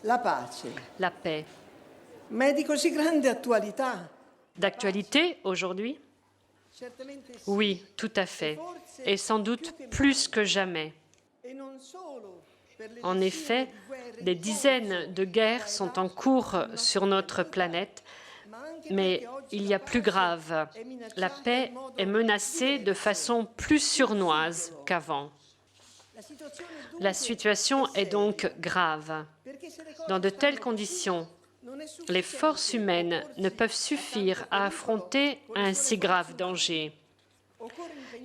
La paix. Ma è di così grande attualità? D'actualité aujourd'hui? Oui, tout à fait. Et sans doute plus que jamais. En effet, des dizaines de guerres sont en cours sur notre planète, mais il y a plus grave. La paix est menacée de façon plus sournoise qu'avant. La situation est donc grave. Dans de telles conditions, les forces humaines ne peuvent suffire à affronter un si grave danger.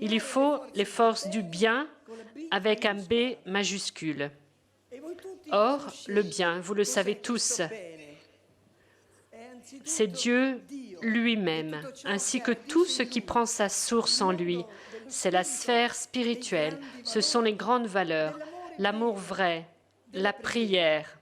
Il y faut les forces du bien avec un B majuscule. Or, le bien, vous le savez tous, c'est Dieu lui-même, ainsi que tout ce qui prend sa source en lui. C'est la sphère spirituelle, ce sont les grandes valeurs, l'amour vrai, la prière.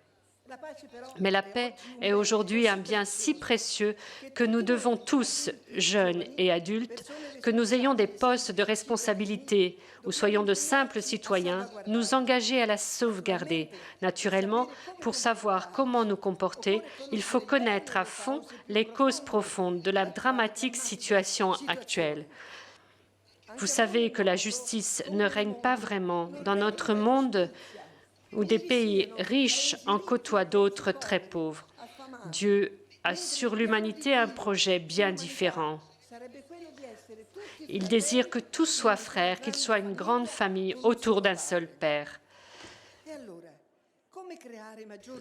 Mais la paix est aujourd'hui un bien si précieux que nous devons tous, jeunes et adultes, que nous ayons des postes de responsabilité ou soyons de simples citoyens, nous engager à la sauvegarder. Naturellement, pour savoir comment nous comporter, il faut connaître à fond les causes profondes de la dramatique situation actuelle. Vous savez que la justice ne règne pas vraiment dans notre monde où des pays riches en côtoient d'autres très pauvres. Dieu a sur l'humanité un projet bien différent. Il désire que tous soient frères, qu'ils soient une grande famille autour d'un seul Père.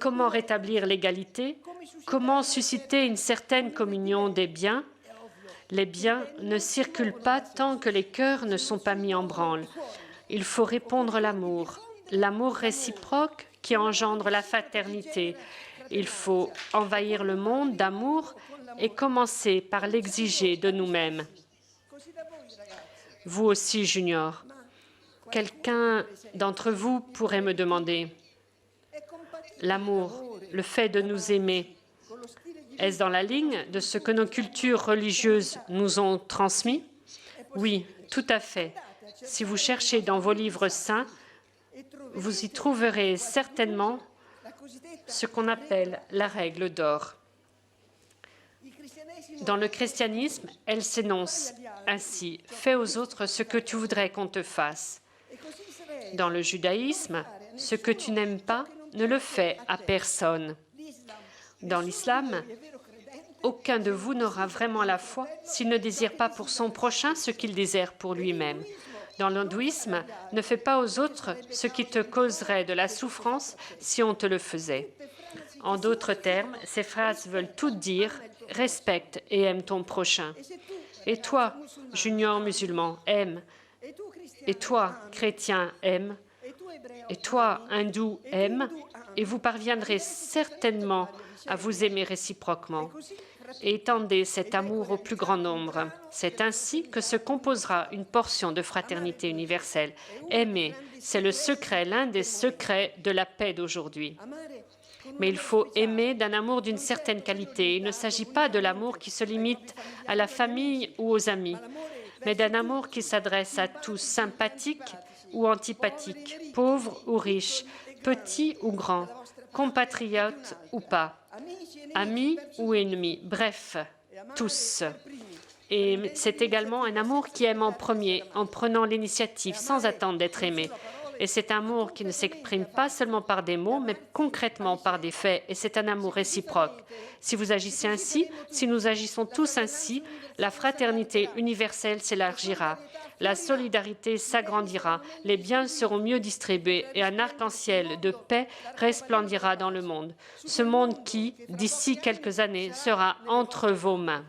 Comment rétablir l'égalité? Comment susciter une certaine communion des biens? Les biens ne circulent pas tant que les cœurs ne sont pas mis en branle. Il faut répandre l'amour réciproque qui engendre la fraternité. Il faut envahir le monde d'amour et commencer par l'exiger de nous-mêmes. Vous aussi, Junior, quelqu'un d'entre vous pourrait me demander, l'amour, le fait de nous aimer, est-ce dans la ligne de ce que nos cultures religieuses nous ont transmis? Oui, tout à fait. Si vous cherchez dans vos livres saints, vous y trouverez certainement ce qu'on appelle la règle d'or. Dans le christianisme, elle s'énonce ainsi « Fais aux autres ce que tu voudrais qu'on te fasse ». Dans le judaïsme, ce que tu n'aimes pas, ne le fais à personne. Dans l'islam, aucun de vous n'aura vraiment la foi s'il ne désire pas pour son prochain ce qu'il désire pour lui-même. Dans l'hindouisme, ne fais pas aux autres ce qui te causerait de la souffrance si on te le faisait. En d'autres termes, ces phrases veulent toutes dire « respecte et aime ton prochain ». Et toi, junior musulman, aime. Et toi, chrétien, aime. Et toi, hindou, aime. Et vous parviendrez certainement à vous aimer réciproquement. Et étendez cet amour au plus grand nombre. C'est ainsi que se composera une portion de fraternité universelle. Aimer, c'est le secret, l'un des secrets de la paix d'aujourd'hui. Mais il faut aimer d'un amour d'une certaine qualité. Il ne s'agit pas de l'amour qui se limite à la famille ou aux amis, mais d'un amour qui s'adresse à tous, sympathiques ou antipathiques, pauvres ou riches, petits ou grands, compatriotes ou pas, amis ou ennemis, bref, tous. Et c'est également un amour qui aime en premier, en prenant l'initiative, sans attendre d'être aimé. Et c'est un amour qui ne s'exprime pas seulement par des mots, mais concrètement par des faits. Et c'est un amour réciproque. Si vous agissez ainsi, si nous agissons tous ainsi, la fraternité universelle s'élargira. La solidarité s'agrandira, les biens seront mieux distribués et un arc-en-ciel de paix resplendira dans le monde. Ce monde qui, d'ici quelques années, sera entre vos mains.